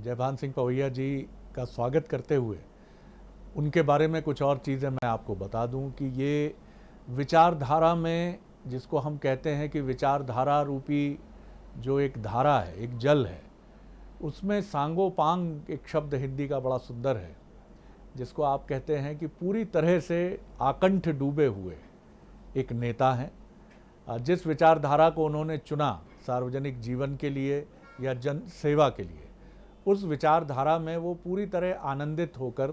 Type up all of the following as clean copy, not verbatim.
जयभान सिंह पवैया जी का स्वागत करते हुए उनके बारे में कुछ और चीज़ें मैं आपको बता दूं कि ये विचारधारा में, जिसको हम कहते हैं कि विचारधारा रूपी जो एक धारा है, एक जल है, उसमें सांगोपांग एक शब्द हिंदी का बड़ा सुंदर है, जिसको आप कहते हैं कि पूरी तरह से आकंठ डूबे हुए एक नेता हैं। जिस विचारधारा को उन्होंने चुना सार्वजनिक जीवन के लिए या जन सेवा के लिए, उस विचारधारा में वो पूरी तरह आनंदित होकर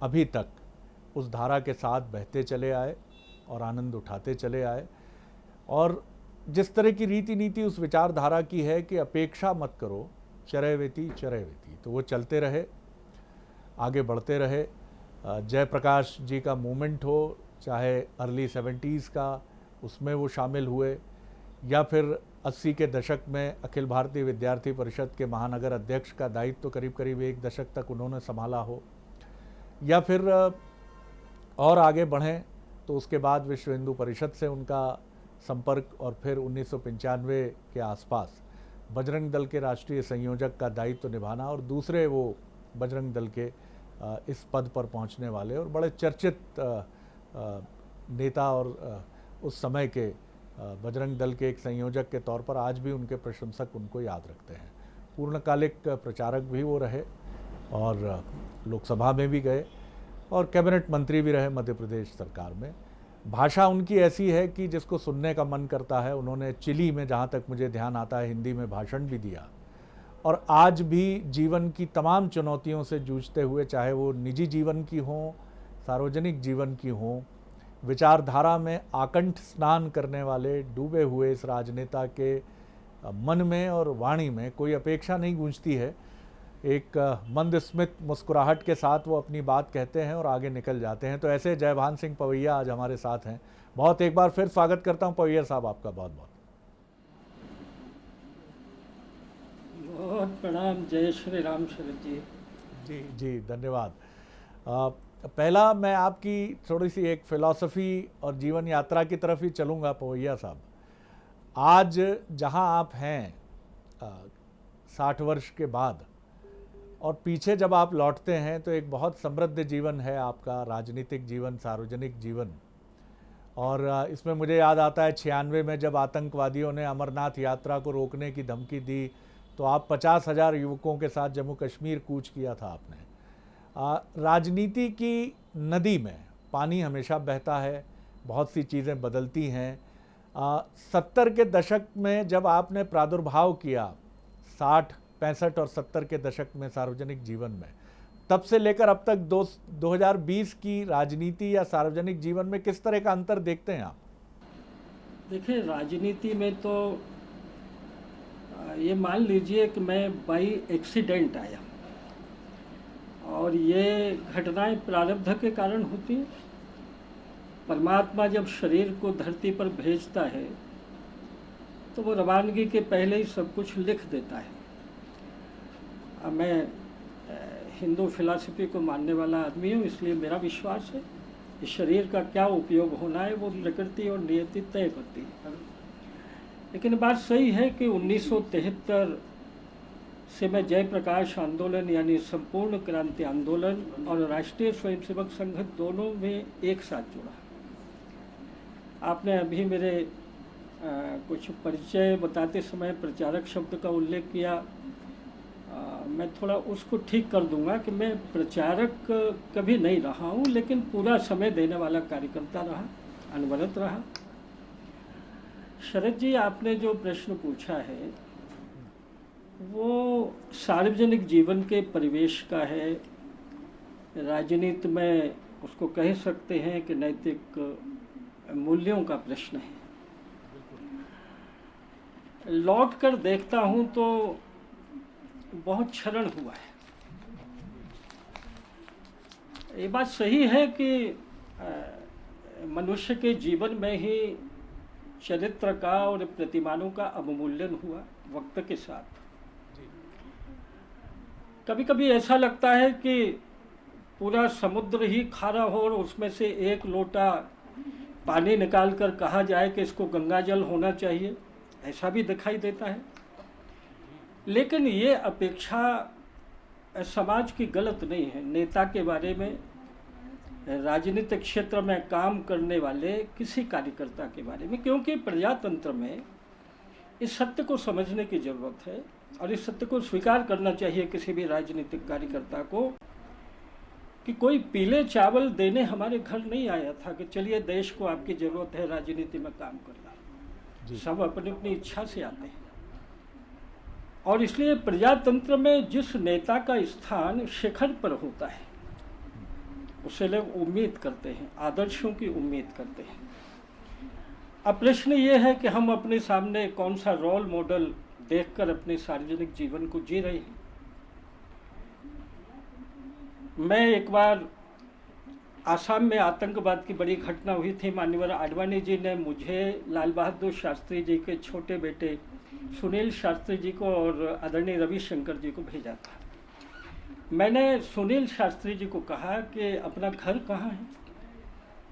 अभी तक उस धारा के साथ बहते चले आए और आनंद उठाते चले आए। और जिस तरह की रीति नीति उस विचारधारा की है कि अपेक्षा मत करो, चरैवेति चरैवेति, तो वो चलते रहे, आगे बढ़ते रहे। जयप्रकाश जी का मूवमेंट हो, चाहे अर्ली 70s का, उसमें वो शामिल हुए, या फिर 80 के दशक में अखिल भारतीय विद्यार्थी परिषद के महानगर अध्यक्ष का दायित्व करीब करीब एक दशक तक उन्होंने संभाला हो, या फिर और आगे बढ़ें तो उसके बाद विश्व हिंदू परिषद से उनका संपर्क, और फिर 1995 के आसपास बजरंग दल के राष्ट्रीय संयोजक का दायित्व निभाना, और दूसरे वो बजरंग दल के इस पद पर पहुंचने वाले और बड़े चर्चित नेता और उस समय के बजरंग दल के एक संयोजक के तौर पर आज भी उनके प्रशंसक उनको याद रखते हैं। पूर्णकालिक प्रचारक भी वो रहे और लोकसभा में भी गए और कैबिनेट मंत्री भी रहे मध्य प्रदेश सरकार में। भाषा उनकी ऐसी है कि जिसको सुनने का मन करता है। उन्होंने चिली में, जहाँ तक मुझे ध्यान आता है, हिंदी में भाषण भी दिया, और आज भी जीवन की तमाम चुनौतियों से जूझते हुए, चाहे वो निजी जीवन की हों, सार्वजनिक जीवन की हों, विचारधारा में आकंठ स्नान करने वाले डूबे हुए इस राजनेता के मन में और वाणी में कोई अपेक्षा नहीं गूंजती है। एक मंद स्मित मुस्कुराहट के साथ वो अपनी बात कहते हैं और आगे निकल जाते हैं। तो ऐसे जयभान सिंह पवैया आज हमारे साथ हैं। बहुत एक बार फिर स्वागत करता हूं पवैया साहब आपका, बहुत बहुत बहुत प्रणाम। जय श्री राम शरद जी। जी जी, धन्यवाद। पहला मैं आपकी थोड़ी सी एक फिलॉसफी और जीवन यात्रा की तरफ ही चलूँगा पवैया साहब। आज जहाँ आप हैं 60 वर्ष के बाद, और पीछे जब आप लौटते हैं तो एक बहुत समृद्ध जीवन है आपका, राजनीतिक जीवन, सार्वजनिक जीवन। और इसमें मुझे याद आता है 96 में जब आतंकवादियों ने अमरनाथ यात्रा को रोकने की धमकी दी, तो आप 50,000 युवकों के साथ जम्मू कश्मीर कूच किया था आपने। राजनीति की नदी में पानी हमेशा बहता है, बहुत सी चीज़ें बदलती हैं। 70 के दशक में जब आपने प्रादुर्भाव किया, 60, 65 और 70 के दशक में सार्वजनिक जीवन में, तब से लेकर अब तक 2020 की राजनीति या सार्वजनिक जीवन में किस तरह का अंतर देखते हैं आप? देखिए, राजनीति में तो ये मान लीजिए कि मैं बाई एक्सीडेंट आया, और ये घटनाएं प्रारब्ध के कारण होती हैं। परमात्मा जब शरीर को धरती पर भेजता है तो वो रवानगी के पहले ही सब कुछ लिख देता है। अब मैं हिंदू फिलॉसफी को मानने वाला आदमी हूँ, इसलिए मेरा विश्वास है कि शरीर का क्या उपयोग होना है वो प्रकृति और नियति तय करती है। लेकिन बात सही है कि 1973 से मैं जयप्रकाश आंदोलन यानी संपूर्ण क्रांति आंदोलन और राष्ट्रीय स्वयंसेवक संघ दोनों में एक साथ जुड़ा। आपने अभी मेरे कुछ परिचय बताते समय प्रचारक शब्द का उल्लेख किया। मैं थोड़ा उसको ठीक कर दूंगा कि मैं प्रचारक कभी नहीं रहा हूँ, लेकिन पूरा समय देने वाला कार्यकर्ता रहा, अनवरत रहा। शरद जी, आपने जो प्रश्न पूछा है वो सार्वजनिक जीवन के परिवेश का है। राजनीति में उसको कह सकते हैं कि नैतिक मूल्यों का प्रश्न है। लौट कर देखता हूं तो बहुत क्षरण हुआ है। ये बात सही है कि मनुष्य के जीवन में ही चरित्र का और प्रतिमानों का अवमूल्यन हुआ वक्त के साथ। कभी कभी ऐसा लगता है कि पूरा समुद्र ही खारा हो और उसमें से एक लोटा पानी निकाल कर कहा जाए कि इसको गंगा जल होना चाहिए, ऐसा भी दिखाई देता है। लेकिन ये अपेक्षा समाज की गलत नहीं है नेता के बारे में, राजनीतिक क्षेत्र में काम करने वाले किसी कार्यकर्ता के बारे में, क्योंकि प्रजातंत्र में इस सत्य को समझने की जरूरत है और इस सत्य को स्वीकार करना चाहिए किसी भी राजनीतिक कार्यकर्ता को कि कोई पीले चावल देने हमारे घर नहीं आया था कि चलिए देश को आपकी जरूरत है राजनीति में काम करना। सब अपनी अपनी इच्छा से आते हैं और इसलिए प्रजातंत्र में जिस नेता का स्थान शिखर पर होता है उससे लोग उम्मीद करते हैं, आदर्शों की उम्मीद करते हैं। अब प्रश्न ये है कि हम अपने सामने कौन सा रोल मॉडल देखकर अपने सार्वजनिक जीवन को जी रहे हैं। मैं एक बार आसाम में आतंकवाद की बड़ी घटना हुई थी, माननीय आडवाणी जी ने मुझे लाल बहादुर शास्त्री जी के छोटे बेटे सुनील शास्त्री जी को और आदरणीय रविशंकर जी को भेजा था। मैंने सुनील शास्त्री जी को कहा कि अपना घर कहाँ है,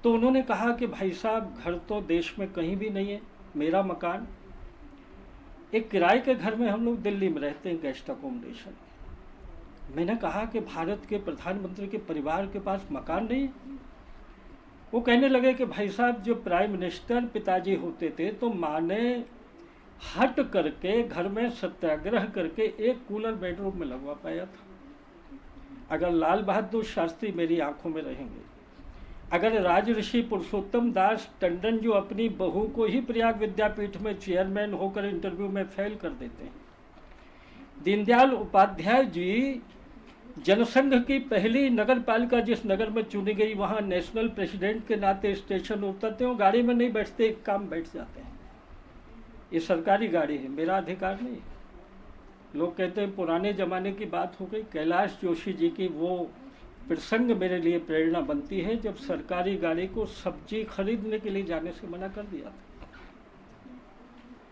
तो उन्होंने कहा कि भाई साहब घर तो देश में कहीं भी नहीं है, मेरा मकान एक किराए के घर में हम लोग दिल्ली में रहते हैं, गेस्ट अकोमोडेशन। मैंने कहा कि भारत के प्रधानमंत्री के परिवार के पास मकान नहीं है। वो कहने लगे कि भाई साहब जब प्राइम मिनिस्टर पिताजी होते थे तो माँ ने हट करके घर में सत्याग्रह करके एक कूलर बेडरूम में लगवा पाया था। अगर लाल बहादुर शास्त्री मेरी आंखों में रहेंगे, अगर राजऋषि पुरुषोत्तम दास टंडन जो अपनी बहू को ही प्रयाग विद्यापीठ में चेयरमैन होकर इंटरव्यू में फेल कर देते हैं, दीनदयाल उपाध्याय जी जनसंघ की पहली नगर पालिका जिस नगर में चुनी गई वहां नेशनल प्रेसिडेंट के नाते स्टेशन उतरते हैं, गाड़ी में नहीं बैठते, एक काम बैठ जाते हैं। ये सरकारी गाड़ी है, मेरा अधिकार नहीं। लोग कहते हैं पुराने जमाने की बात हो गई। कैलाश जोशी जी की वो प्रसंग मेरे लिए प्रेरणा बनती है जब सरकारी गाड़ी को सब्जी खरीदने के लिए जाने से मना कर दिया था।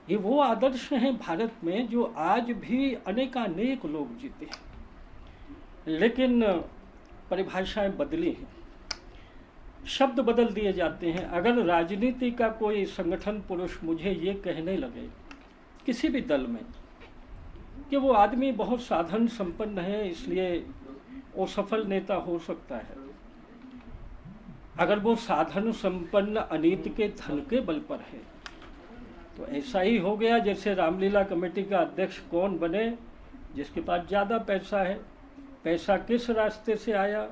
ये वो आदर्श हैं भारत में जो आज भी अनेकानेक लोग जीते हैं, लेकिन परिभाषाएं बदली हैं, शब्द बदल दिए जाते हैं। अगर राजनीति का कोई संगठन पुरुष मुझे ये कहने लगे किसी भी दल में कि वो आदमी बहुत साधन संपन्न है इसलिए वो सफल नेता हो सकता है, अगर वो साधन संपन्न अनीत के धन के बल पर है तो ऐसा ही हो गया जैसे रामलीला कमेटी का अध्यक्ष कौन बने, जिसके पास ज़्यादा पैसा है। पैसा किस रास्ते से आया,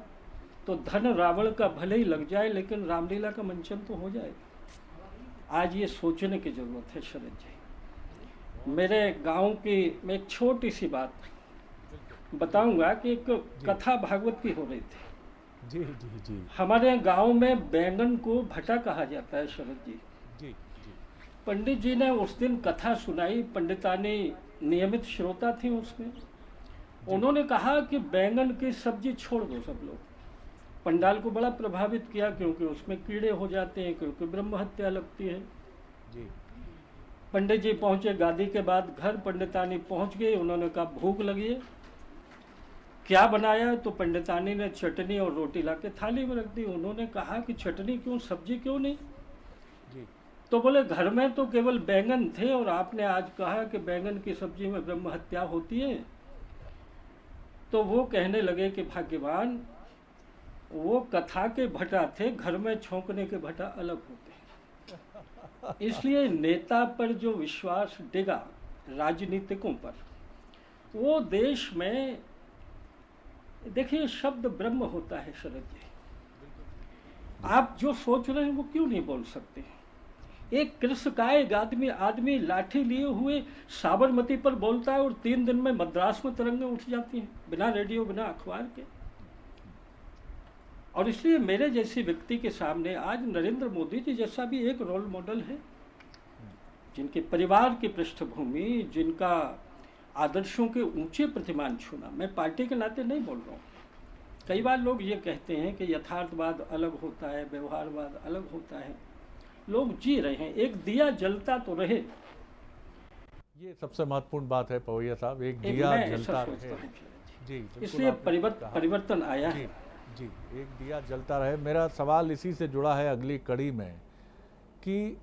तो धन रावण का भले ही लग जाए लेकिन रामलीला का मंचन तो हो जाए। आज ये सोचने की जरूरत है शरद जी। मेरे गांव की मैं एक छोटी सी बात बताऊंगा कि एक कथा भागवत की हो रही थी। जी जी जी। हमारे गांव में बैंगन को भटा कहा जाता है शरद जी। जी जी। पंडित जी ने उस दिन कथा सुनाई, पंडितानी नियमित श्रोता थी उसमें। उन्होंने कहा कि बैंगन की सब्जी छोड़ दो सब लोग। पंडाल को बड़ा प्रभावित किया क्योंकि उसमें कीड़े हो जाते हैं, क्योंकि ब्रह्म हत्या लगती है। जी। पंडित जी पहुंचे गादी के बाद घर, पंडितानी पहुंच गई। उन्होंने कहा भूख लगी है, क्या बनाया? तो पंडितानी ने चटनी और रोटी लाके थाली में रख दी। उन्होंने कहा कि चटनी क्यों, सब्जी क्यों नहीं? जी। तो बोले घर में तो केवल बैंगन थे और आपने आज कहा कि बैंगन की सब्जी में ब्रह्म हत्या होती है। तो वो कहने लगे कि भाग्यवान, वो कथा के भटा थे, घर में छोंकने के भटा अलग होते हैं। इसलिए नेता पर जो विश्वास डिगा राजनीतिकों पर, वो देश में देखिए शब्द ब्रह्म होता है शरद जी। आप जो सोच रहे हैं वो क्यों नहीं बोल सकते? एक कृषकाय आदमी लाठी लिए हुए साबरमती पर बोलता है और 3 दिन में मद्रास में तरंगें उठ जाती हैं, बिना रेडियो बिना अखबार के। और इसलिए मेरे जैसे व्यक्ति के सामने आज नरेंद्र मोदी जी जैसा भी एक रोल मॉडल है, जिनके परिवार की पृष्ठभूमि, जिनका आदर्शों के ऊंचे प्रतिमान छूना। मैं पार्टी के नाते नहीं बोल रहा हूँ। कई बार लोग ये कहते हैं कि यथार्थवाद अलग होता है, व्यवहारवाद अलग होता है। लोग जी रहे हैं, एक दिया जलता तो रहे। ये सबसे महत्वपूर्ण बात है पवैया साहब, एक दिया जलता रहे। जी, इसलिए परिवर्तन आया है। जी, एक दिया जलता रहे। मेरा सवाल इसी से जुड़ा है अगली कड़ी में कि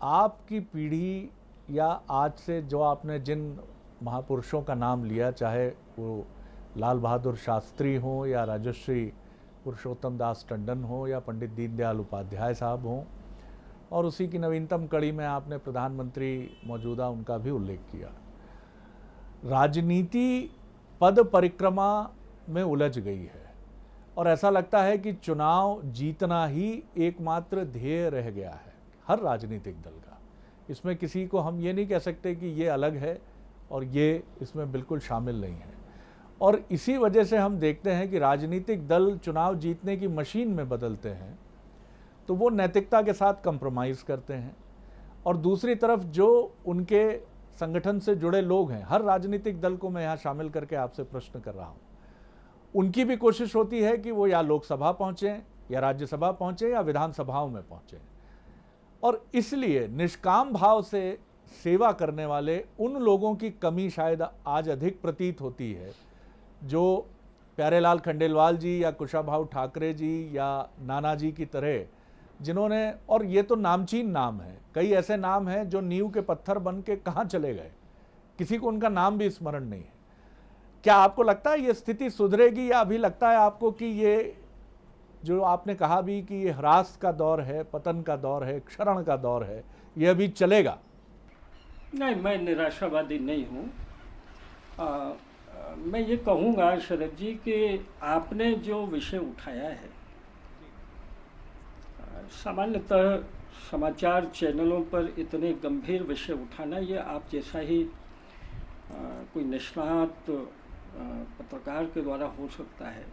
आपकी पीढ़ी या आज से जो आपने जिन महापुरुषों का नाम लिया, चाहे वो लाल बहादुर शास्त्री हों या राजश्री पुरुषोत्तम दास टंडन हो या पंडित दीनदयाल उपाध्याय साहब हों, और उसी की नवीनतम कड़ी में आपने प्रधानमंत्री मौजूदा उनका भी उल्लेख किया। राजनीति पद परिक्रमा में उलझ गई है और ऐसा लगता है कि चुनाव जीतना ही एकमात्र ध्येय रह गया है हर राजनीतिक दल का। इसमें किसी को हम ये नहीं कह सकते कि ये अलग है और ये इसमें बिल्कुल शामिल नहीं है। और इसी वजह से हम देखते हैं कि राजनीतिक दल चुनाव जीतने की मशीन में बदलते हैं तो वो नैतिकता के साथ कंप्रोमाइज़ करते हैं, और दूसरी तरफ जो उनके संगठन से जुड़े लोग हैं, हर राजनीतिक दल को मैं यहाँ शामिल करके आपसे प्रश्न कर रहा हूँ, उनकी भी कोशिश होती है कि वो या लोकसभा पहुँचें या राज्यसभा पहुँचें या विधानसभाओं में पहुँचें। और इसलिए निष्काम भाव से सेवा करने वाले उन लोगों की कमी शायद आज अधिक प्रतीत होती है जो प्यारेलाल खंडेलवाल जी या कुशाभाऊ ठाकरे जी या नाना जी की तरह, जिन्होंने, और ये तो नामचीन नाम है, कई ऐसे नाम हैं जो नींव के पत्थर बन के कहाँ चले गए, किसी को उनका नाम भी स्मरण नहीं है। क्या आपको लगता है ये स्थिति सुधरेगी, या अभी लगता है आपको कि ये जो आपने कहा भी कि ये ह्रास का दौर है, पतन का दौर है, क्षरण का दौर है, ये अभी चलेगा? नहीं, मैं निराशावादी नहीं हूँ। मैं ये कहूँगा शरद जी कि आपने जो विषय उठाया है, सामान्यतः समाचार चैनलों पर इतने गंभीर विषय उठाना, ये आप जैसा ही कोई निष्णात पत्रकार के द्वारा हो सकता है।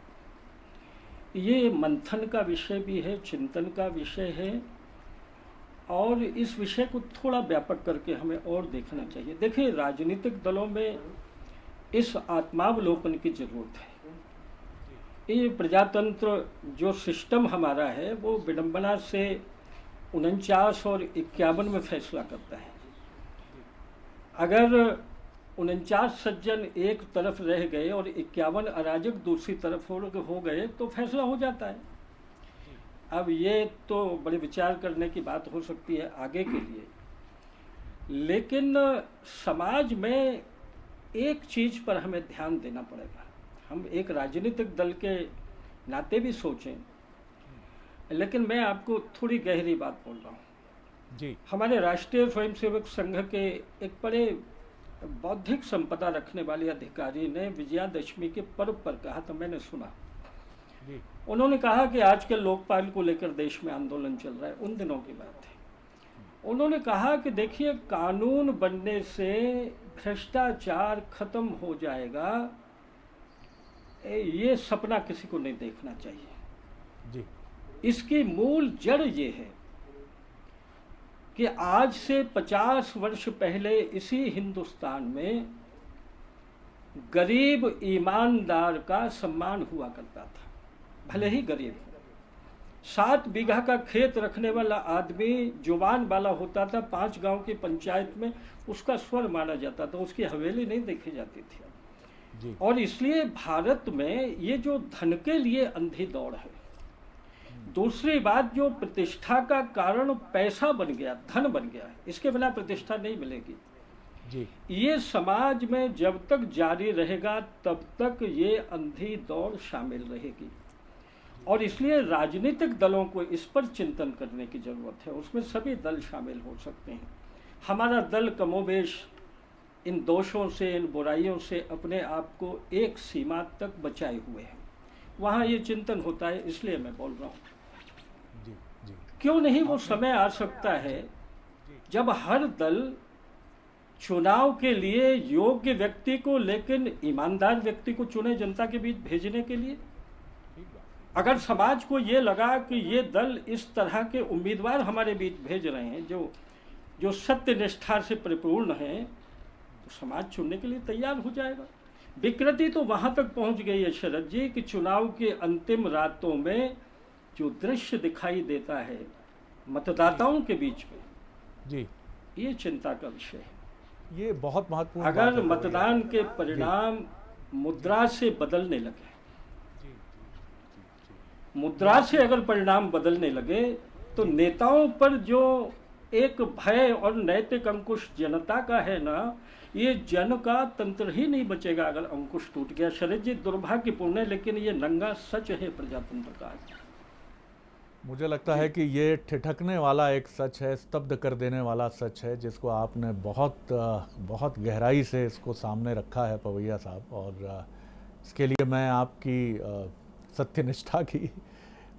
ये मंथन का विषय भी है, चिंतन का विषय है, और इस विषय को थोड़ा व्यापक करके हमें और देखना चाहिए। देखिए, राजनीतिक दलों में इस आत्मावलोकन की जरूरत है। ये प्रजातंत्र जो सिस्टम हमारा है वो विडंबना से 49 और 51 में फैसला करता है। अगर 49 सज्जन एक तरफ रह गए और 51 अराजक दूसरी तरफ हो गए तो फैसला हो जाता है। अब ये तो बड़े विचार करने की बात हो सकती है आगे के लिए, लेकिन समाज में एक चीज पर हमें ध्यान देना पड़ेगा। हम एक राजनीतिक दल के नाते भी सोचें, लेकिन मैं आपको थोड़ी गहरी बात बोल रहा हूँ जी। हमारे राष्ट्रीय स्वयंसेवक संघ के एक बड़े बौद्धिक संपदा रखने वाले अधिकारी ने विजयादशमी के पर्व पर कहा, तो मैंने सुना जी। उन्होंने कहा कि आजकल लोकपाल को लेकर देश में आंदोलन चल रहा है, उन दिनों की बात है। उन्होंने कहा कि देखिए, कानून बनने से भ्रष्टाचार खत्म हो जाएगा, ये सपना किसी को नहीं देखना चाहिए जी। इसकी मूल जड़ ये है कि आज से 50 वर्ष पहले इसी हिंदुस्तान में गरीब ईमानदार का सम्मान हुआ करता था, भले ही गरीब हो। 7 बीघा का खेत रखने वाला आदमी जुबान वाला होता था, 5 गांव की पंचायत में उसका स्वर माना जाता था, उसकी हवेली नहीं देखी जाती थी जी। और इसलिए भारत में ये जो धन के लिए अंधी दौड़ है, दूसरी बात जो प्रतिष्ठा का कारण पैसा बन गया, धन बन गया है, इसके बिना प्रतिष्ठा नहीं मिलेगी जी। ये समाज में जब तक जारी रहेगा तब तक ये अंधी दौड़ शामिल रहेगी। और इसलिए राजनीतिक दलों को इस पर चिंतन करने की जरूरत है। उसमें सभी दल शामिल हो सकते हैं। हमारा दल कमोबेश इन दोषों से, इन बुराइयों से अपने आप को एक सीमा तक बचाए हुए हैं। वहाँ ये चिंतन होता है, इसलिए मैं बोल रहा हूँ। जी जी। क्यों नहीं वो समय आ सकता है जब हर दल चुनाव के लिए योग्य व्यक्ति को, लेकिन ईमानदार व्यक्ति को चुने जनता के बीच भेजने के लिए। अगर समाज को ये लगा कि ये दल इस तरह के उम्मीदवार हमारे बीच भेज रहे हैं जो सत्य निष्ठा से परिपूर्ण हैं, तो समाज चुनने के लिए तैयार हो जाएगा। विकृति तो वहां तक पहुंच गई है शरद जी कि चुनाव के अंतिम रातों में जो दृश्य दिखाई देता है मतदाताओं के बीच में जी, ये चिंता का विषय है। ये बहुत महत्वपूर्ण बात अगर है। मतदान के परिणाम मुद्रा से बदलने लगे, मुद्रा से अगर परिणाम बदलने लगे, तो नेताओं पर जो एक भय और नैतिक अंकुश जनता का है ना, ये जन का तंत्र ही नहीं बचेगा अगर अंकुश टूट गया। शरद जी, दुर्भाग्यपूर्ण है, लेकिन ये नंगा सच है प्रजातंत्र का। मुझे लगता है कि ये ठिठकने वाला एक सच है, स्तब्ध कर देने वाला सच है, जिसको आपने बहुत गहराई से इसको सामने रखा है पवैया साहब, और इसके लिए मैं आपकी सत्यनिष्ठा की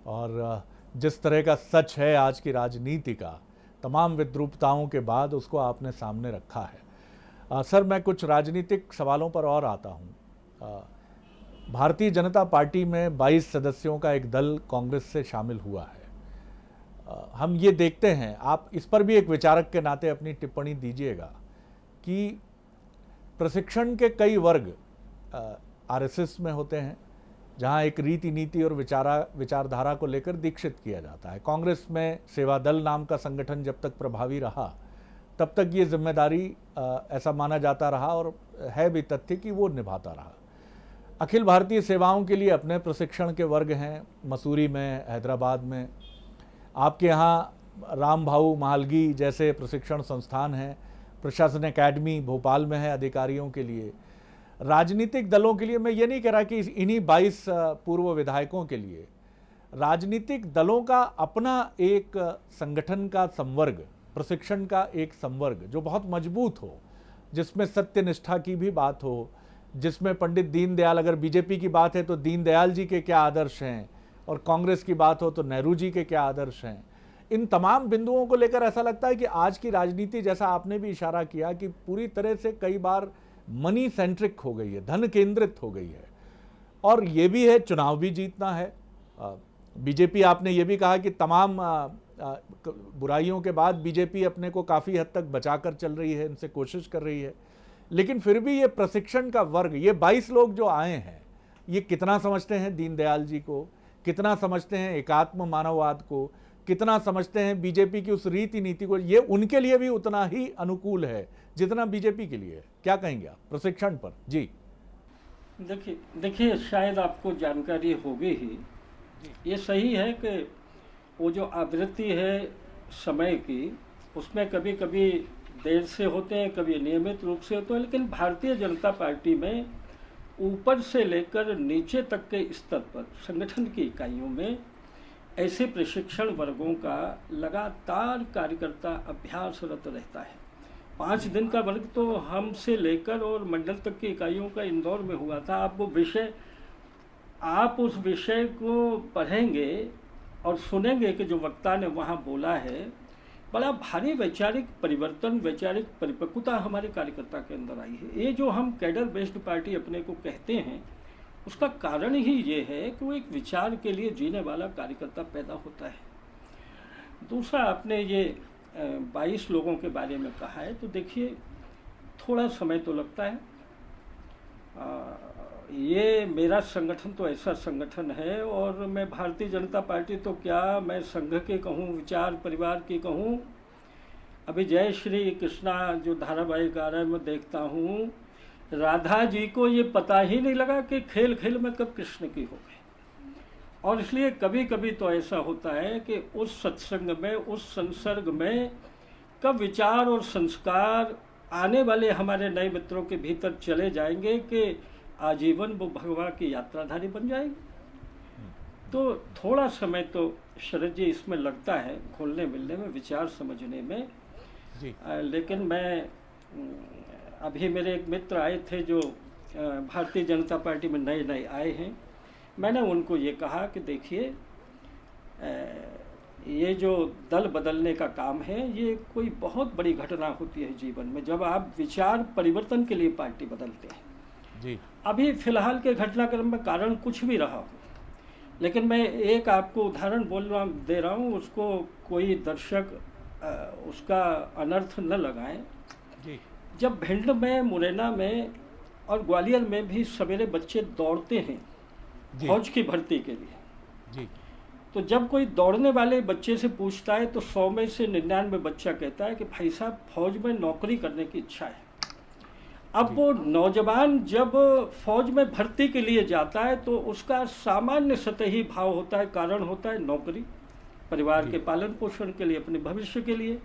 और जिस तरह का सच है आज की राजनीति का, तमाम विद्रूपताओं के बाद उसको आपने सामने रखा है। सर, मैं कुछ राजनीतिक सवालों पर और आता हूँ। भारतीय जनता पार्टी में 22 सदस्यों का एक दल कांग्रेस से शामिल हुआ है। हम ये देखते हैं, आप इस पर भी एक विचारक के नाते अपनी टिप्पणी दीजिएगा कि प्रशिक्षण के कई वर्ग आरएसएस में होते हैं, जहां एक रीति नीति और विचारधारा को लेकर दीक्षित किया जाता है। कांग्रेस में सेवा दल नाम का संगठन जब तक प्रभावी रहा तब तक ये जिम्मेदारी ऐसा माना जाता रहा, और है भी तथ्य कि वो निभाता रहा। अखिल भारतीय सेवाओं के लिए अपने प्रशिक्षण के वर्ग हैं, मसूरी में, हैदराबाद में। आपके यहाँ राम भाऊ महालगी जैसे प्रशिक्षण संस्थान हैं, प्रशासन एकेडमी भोपाल में है अधिकारियों के लिए। राजनीतिक दलों के लिए, मैं ये नहीं कह रहा कि इन्हीं 22 पूर्व विधायकों के लिए, राजनीतिक दलों का अपना एक संगठन का संवर्ग, प्रशिक्षण का एक संवर्ग जो बहुत मजबूत हो, जिसमें सत्यनिष्ठा की भी बात हो, जिसमें पंडित दीनदयाल, अगर बीजेपी की बात है तो दीनदयाल जी के क्या आदर्श हैं, और कांग्रेस की बात हो तो नेहरू जी के क्या आदर्श हैं। इन तमाम बिंदुओं को लेकर ऐसा लगता है कि आज की राजनीति, जैसा आपने भी इशारा किया, कि पूरी तरह से कई बार मनी सेंट्रिक हो गई है, धन केंद्रित हो गई है। और ये भी है, चुनाव भी जीतना है। बीजेपी, आपने ये भी कहा कि तमाम बुराइयों के बाद बीजेपी अपने को काफ़ी हद तक बचाकर चल रही है, इनसे कोशिश कर रही है। लेकिन फिर भी ये प्रशिक्षण का वर्ग, ये 22 लोग जो आए हैं, ये कितना समझते हैं दीनदयाल जी को, कितना समझते हैं एकात्म मानववाद को, कितना समझते हैं बीजेपी की उस रीति नीति को। ये उनके लिए भी उतना ही अनुकूल है जितना बीजेपी के लिए है। क्या कहेंगे आप प्रशिक्षण पर? जी देखिए, शायद आपको जानकारी होगी ही। ये सही है कि वो जो आवृत्ति है समय की, उसमें कभी कभी देर से होते हैं, कभी नियमित रूप से होते हैं, लेकिन भारतीय जनता पार्टी में ऊपर से लेकर नीचे तक के स्तर पर संगठन की इकाइयों में ऐसे प्रशिक्षण वर्गों का लगातार कार्यकर्ता अभ्यासरत रहता है। 5 दिन का वर्ग तो हमसे लेकर और मंडल तक की इकाइयों का इंदौर में हुआ था। आप उस विषय को पढ़ेंगे और सुनेंगे कि जो वक्ता ने वहाँ बोला है, बड़ा भारी वैचारिक परिवर्तन, वैचारिक परिपक्वता हमारे कार्यकर्ता के अंदर आई है। ये जो हम कैडर बेस्ड पार्टी अपने को कहते हैं, उसका कारण ही ये है कि वो एक विचार के लिए जीने वाला कार्यकर्ता पैदा होता है। दूसरा, आपने ये 22 लोगों के बारे में कहा है, तो देखिए थोड़ा समय तो लगता है। ये मेरा संगठन तो ऐसा संगठन है, और मैं भारतीय जनता पार्टी तो क्या, मैं संघ के कहूँ, विचार परिवार की कहूँ। अभी जय श्री कृष्णा जो धारावाहिक आ रहा है, मैं देखता हूँ, राधा जी को ये पता ही नहीं लगा कि खेल खेल में कब कृष्ण की हो गई। और इसलिए कभी कभी तो ऐसा होता है कि उस सत्संग में, उस संसर्ग में कब विचार और संस्कार आने वाले हमारे नए मित्रों के भीतर चले जाएंगे कि आजीवन वो भगवान की यात्राधारी बन जाएंगे। तो थोड़ा समय तो शरद जी इसमें लगता है, घुलने मिलने में, विचार समझने में जी। लेकिन मैं, अभी मेरे एक मित्र आए थे जो भारतीय जनता पार्टी में नए नए आए हैं, मैंने उनको ये कहा कि देखिए, ये जो दल बदलने का काम है, ये कोई बहुत बड़ी घटना होती है जीवन में, जब आप विचार परिवर्तन के लिए पार्टी बदलते हैं जी। अभी फिलहाल के घटनाक्रम में कारण कुछ भी रहा हो, लेकिन मैं एक आपको उदाहरण दे रहा हूँ, उसको कोई दर्शक उसका अनर्थ न लगाएं जी। जब भिंड में, मुरैना में और ग्वालियर में भी सवेरे बच्चे दौड़ते हैं फौज की भर्ती के लिए जी। तो जब कोई दौड़ने वाले बच्चे से पूछता है तो 100 में से 99 बच्चा कहता है कि भाई साहब, फौज में नौकरी करने की इच्छा है। अब वो नौजवान जब फौज में भर्ती के लिए जाता है तो उसका सामान्य सतही भाव होता है, कारण होता है नौकरी, परिवार के पालन पोषण के लिए, अपने भविष्य के लिए।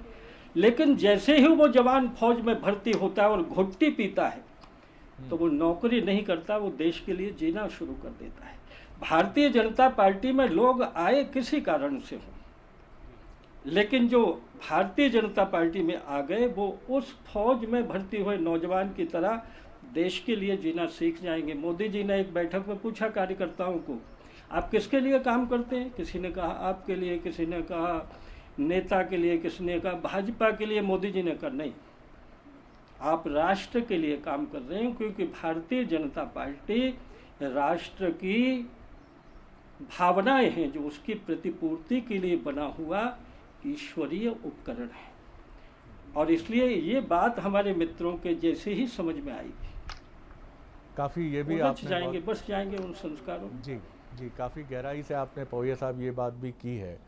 लेकिन जैसे ही वो जवान फौज में भर्ती होता है और घुट्टी पीता है तो वो नौकरी नहीं करता, वो देश के लिए जीना शुरू कर देता है। भारतीय जनता पार्टी में लोग आए किसी कारण से हो, लेकिन जो भारतीय जनता पार्टी में आ गए वो उस फौज में भर्ती हुए नौजवान की तरह देश के लिए जीना सीख जाएंगे। मोदी जी ने एक बैठक में पूछा कार्यकर्ताओं को, आप किसके लिए काम करते हैं? किसी ने कहा आपके लिए, किसी ने कहा नेता के लिए, किसी ने कहा भाजपा के लिए। मोदी जी ने कहा नहीं, आप राष्ट्र के लिए काम कर रहे हैं, क्योंकि भारतीय जनता पार्टी राष्ट्र की भावनाएं हैं जो उसकी प्रतिपूर्ति के लिए बना हुआ ईश्वरीय उपकरण है। और इसलिए ये बात हमारे मित्रों के जैसे ही समझ में आएगी, काफ़ी ये भी आपने जाएंगे, बस जाएंगे उन संस्कारों। जी जी, काफ़ी गहराई से आपने पवैया साहब ये बात भी की है।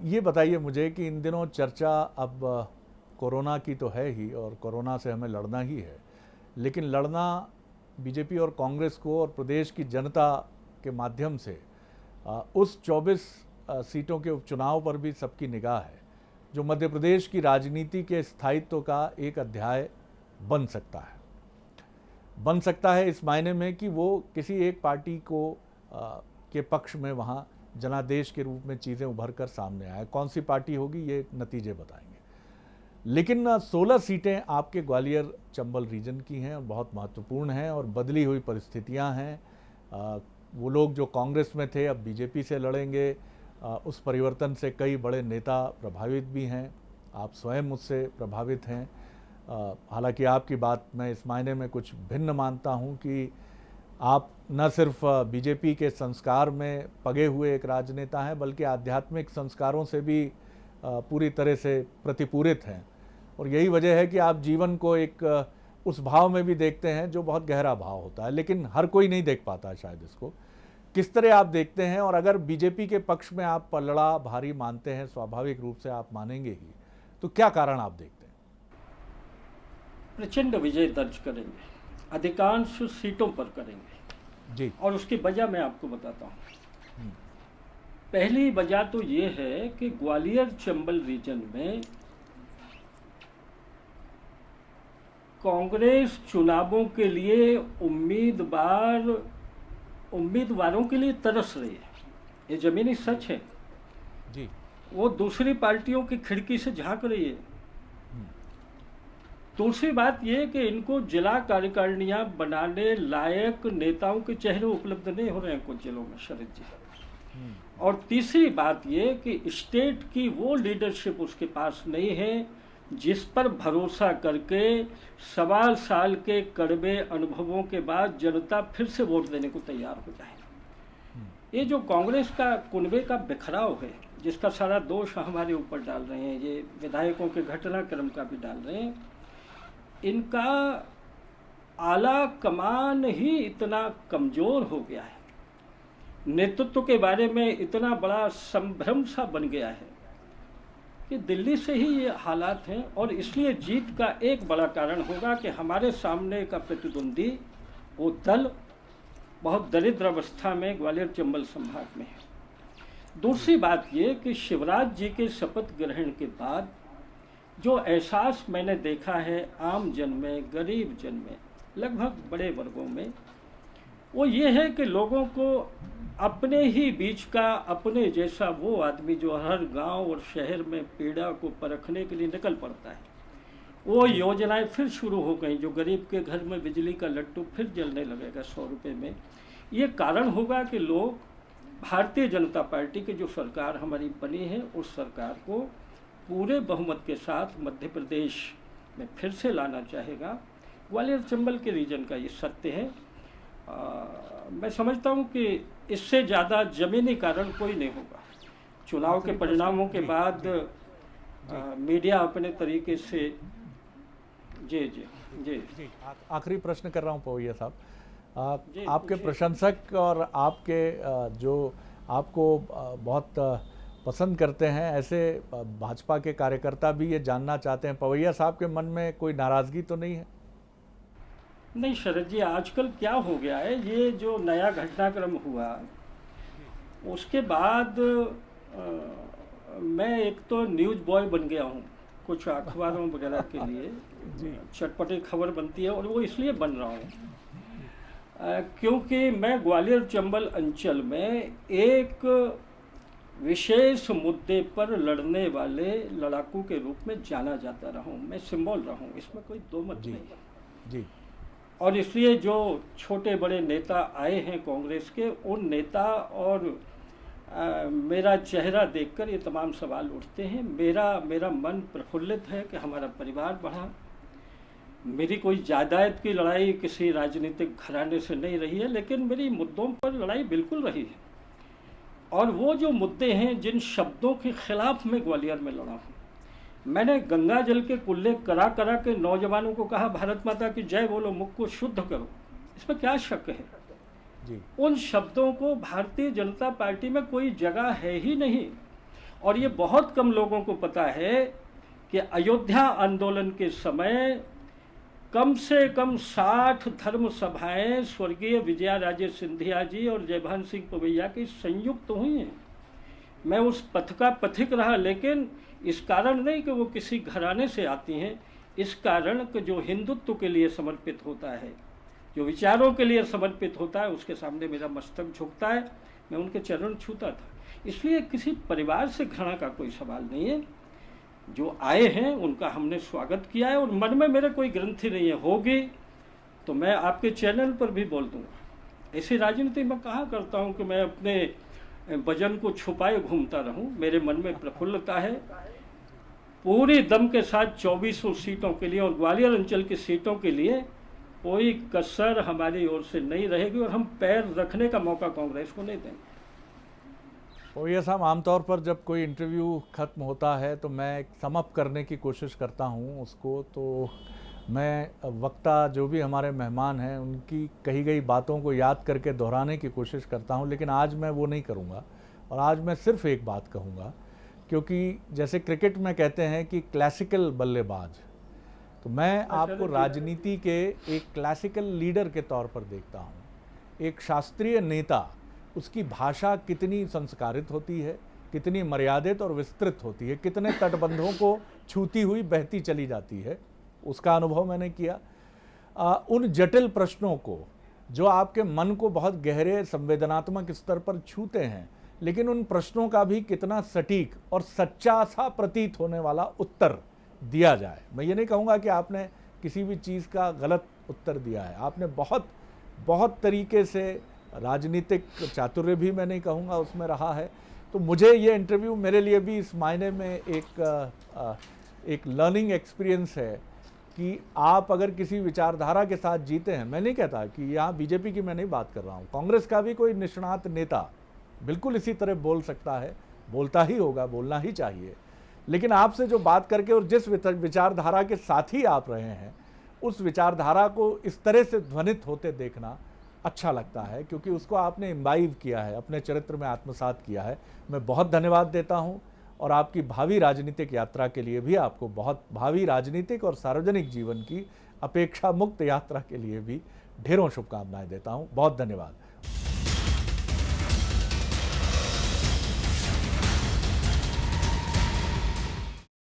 ये बताइए मुझे कि इन दिनों चर्चा अब कोरोना की तो है ही, और कोरोना से हमें लड़ना ही है, लेकिन लड़ना बीजेपी और कांग्रेस को और प्रदेश की जनता के माध्यम से उस 24 सीटों के उपचुनाव पर भी सबकी निगाह है, जो मध्य प्रदेश की राजनीति के स्थायित्व का एक अध्याय बन सकता है इस मायने में कि वो किसी एक पार्टी को के पक्ष में वहाँ जनादेश के रूप में चीज़ें उभर कर सामने आए। कौन सी पार्टी होगी ये नतीजे बताएंगे, लेकिन 16 सीटें आपके ग्वालियर चंबल रीजन की हैं और बहुत महत्वपूर्ण हैं और बदली हुई परिस्थितियां हैं। वो लोग जो कांग्रेस में थे अब बीजेपी से लड़ेंगे। उस परिवर्तन से कई बड़े नेता प्रभावित भी हैं, आप स्वयं उससे प्रभावित हैं। हालांकि आपकी बात मैं इस मायने में कुछ भिन्न मानता हूं कि आप न सिर्फ बीजेपी के संस्कार में पगे हुए एक राजनेता हैं, बल्कि आध्यात्मिक संस्कारों से भी पूरी तरह से प्रतिपूरित हैं, और यही वजह है कि आप जीवन को एक उस भाव में भी देखते हैं जो बहुत गहरा भाव होता है, लेकिन हर कोई नहीं देख पाता शायद इसको। किस तरह आप देखते हैं, और अगर बीजेपी के पक्ष में आप पलड़ा भारी मानते हैं, स्वाभाविक रूप से आप मानेंगे ही, तो क्या कारण आप देखते हैं? प्रचंड विजय दर्ज करेंगे, अधिकांश सीटों पर करेंगे जी, और उसकी वजह मैं आपको बताता हूँ। पहली वजह तो ये है कि ग्वालियर चंबल रीजन में कांग्रेस चुनावों के लिए उम्मीदवारों के लिए तरस रही है, ये जमीनी सच है जी। वो दूसरी पार्टियों की खिड़की से झांक रही है। दूसरी बात यह कि इनको जिला कार्यकारिणियां बनाने लायक नेताओं के चेहरे उपलब्ध नहीं हो रहे हैं कुछ जिलों में, शरद जी। और तीसरी बात यह कि स्टेट की वो लीडरशिप उसके पास नहीं है जिस पर भरोसा करके 1.25 साल के कड़वे अनुभवों के बाद जनता फिर से वोट देने को तैयार हो जाए। ये जो कांग्रेस का कुनबे का बिखराव है, जिसका सारा दोष हमारे ऊपर डाल रहे हैं, ये विधायकों के घटनाक्रम का भी डाल रहे हैं, इनका आला कमान ही इतना कमजोर हो गया है, नेतृत्व के बारे में इतना बड़ा संभ्रम सा बन गया है कि दिल्ली से ही ये हालात हैं। और इसलिए जीत का एक बड़ा कारण होगा कि हमारे सामने का प्रतिद्वंदी वो दल बहुत दरिद्र अवस्था में ग्वालियर चंबल संभाग में है। दूसरी बात ये कि शिवराज जी के शपथ ग्रहण के बाद जो एहसास मैंने देखा है आम जन में, गरीब जन में, लगभग बड़े वर्गों में, वो ये है कि लोगों को अपने ही बीच का अपने जैसा वो आदमी जो हर गांव और शहर में पीड़ा को परखने के लिए निकल पड़ता है, वो योजनाएं फिर शुरू हो गई। जो गरीब के घर में बिजली का लट्टू फिर जलने लगेगा 100 रुपये में। ये कारण होगा कि लोग भारतीय जनता पार्टी की जो सरकार हमारी बनी है उस सरकार को पूरे बहुमत के साथ मध्य प्रदेश में फिर से लाना चाहेगा। ग्वालियर चंबल के रीजन का ये सत्य है। मैं समझता हूँ कि इससे ज़्यादा जमीनी कारण कोई नहीं होगा। चुनाव के परिणामों के बाद मीडिया अपने तरीके से जी जी जी जी आखिरी प्रश्न कर रहा हूँ पवैया साहब, आपके प्रशंसक और आपके जो आपको बहुत पसंद करते हैं, ऐसे भाजपा के कार्यकर्ता भी ये जानना चाहते हैं, पवैया साहब के मन में कोई नाराज़गी तो नहीं है? नहीं शरद जी, आजकल क्या हो गया है, ये जो नया घटनाक्रम हुआ उसके बाद मैं एक तो न्यूज़ बॉय बन गया हूँ, कुछ अखबारों वगैरह के लिए चटपटी खबर बनती है, और वो इसलिए बन रहा हूँ क्योंकि मैं ग्वालियर चंबल अंचल में एक विशेष मुद्दे पर लड़ने वाले लड़ाकू के रूप में जाना जाता रहा हूँ, मैं सिंबल रहा हूँ, इसमें कोई दो मत नहीं जी। और इसलिए जो छोटे बड़े नेता आए हैं कांग्रेस के, उन नेता और मेरा चेहरा देखकर ये तमाम सवाल उठते हैं। मेरा मन प्रफुल्लित है कि हमारा परिवार बढ़ा। मेरी कोई जायदाद की लड़ाई किसी राजनीतिक घराने से नहीं रही है, लेकिन मेरी मुद्दों पर लड़ाई बिल्कुल रही है। और वो जो मुद्दे हैं, जिन शब्दों के खिलाफ मैं ग्वालियर में लड़ा हूँ, मैंने गंगा जल के कुल्ले करा करा के नौजवानों को कहा भारत माता की जय बोलो, मुख को शुद्ध करो, इसमें क्या शक है जी। उन शब्दों को भारतीय जनता पार्टी में कोई जगह है ही नहीं। और ये बहुत कम लोगों को पता है कि अयोध्या आंदोलन के समय कम से कम 60 धर्म सभाएं स्वर्गीय विजया राजे सिंधिया जी और जयभान सिंह पवैया की संयुक्त हुई हैं। मैं उस पथ का पथिक रहा, लेकिन इस कारण नहीं कि वो किसी घराने से आती हैं, इस कारण कि जो हिंदुत्व के लिए समर्पित होता है, जो विचारों के लिए समर्पित होता है, उसके सामने मेरा मस्तक झुकता है, मैं उनके चरण छूता था। इसलिए किसी परिवार से घृणा का कोई सवाल नहीं है। जो आए हैं उनका हमने स्वागत किया है, और मन में मेरे कोई ग्रंथि नहीं है। होगी तो मैं आपके चैनल पर भी बोल दूंगा। ऐसी राजनीति मैं कहाँ करता हूँ कि मैं अपने वजन को छुपाए घूमता रहूं। मेरे मन में प्रफुल्लता है। पूरी दम के साथ 2400 सीटों के लिए और ग्वालियर अंचल की सीटों के लिए कोई कसर हमारी ओर से नहीं रहेगी, और हम पैर रखने का मौका कांग्रेस को नहीं देंगे। पवैया साहब, आमतौर पर जब कोई इंटरव्यू ख़त्म होता है तो मैं सम अप करने की कोशिश करता हूं उसको, तो मैं वक्ता जो भी हमारे मेहमान हैं उनकी कही गई बातों को याद करके दोहराने की कोशिश करता हूं, लेकिन आज मैं वो नहीं करूंगा। और आज मैं सिर्फ एक बात कहूंगा, क्योंकि जैसे क्रिकेट में कहते हैं कि क्लासिकल बल्लेबाज, तो मैं आपको राजनीति के एक क्लासिकल लीडर के तौर पर देखता हूँ। एक शास्त्रीय नेता, उसकी भाषा कितनी संस्कारित होती है, कितनी मर्यादित और विस्तृत होती है, कितने तटबंधों को छूती हुई बहती चली जाती है, उसका अनुभव मैंने किया। उन जटिल प्रश्नों को जो आपके मन को बहुत गहरे संवेदनात्मक स्तर पर छूते हैं, लेकिन उन प्रश्नों का भी कितना सटीक और सच्चा सा प्रतीत होने वाला उत्तर दिया जाए। मैं ये नहीं कहूँगा कि आपने किसी भी चीज़ का गलत उत्तर दिया है, आपने बहुत तरीके से राजनीतिक चातुर्य भी मैं नहीं कहूँगा उसमें रहा है। तो मुझे ये इंटरव्यू मेरे लिए भी इस मायने में एक लर्निंग एक्सपीरियंस है कि आप अगर किसी विचारधारा के साथ जीते हैं, मैं नहीं कहता कि यहाँ बीजेपी की मैं नहीं बात कर रहा हूँ, कांग्रेस का भी कोई निष्णात नेता बिल्कुल इसी तरह बोल सकता है, बोलता ही होगा, बोलना ही चाहिए। लेकिन आपसे जो बात करके और जिस विचारधारा के साथ ही आप रहे हैं, उस विचारधारा को इस तरह से ध्वनित होते देखना अच्छा लगता है, क्योंकि उसको आपने इम्बाइव किया है, अपने चरित्र में आत्मसात किया है। मैं बहुत धन्यवाद देता हूं, और आपकी भावी राजनीतिक यात्रा के लिए भी आपको बहुत, भावी राजनीतिक और सार्वजनिक जीवन की अपेक्षा मुक्त यात्रा के लिए भी ढेरों शुभकामनाएं देता हूं। बहुत धन्यवाद।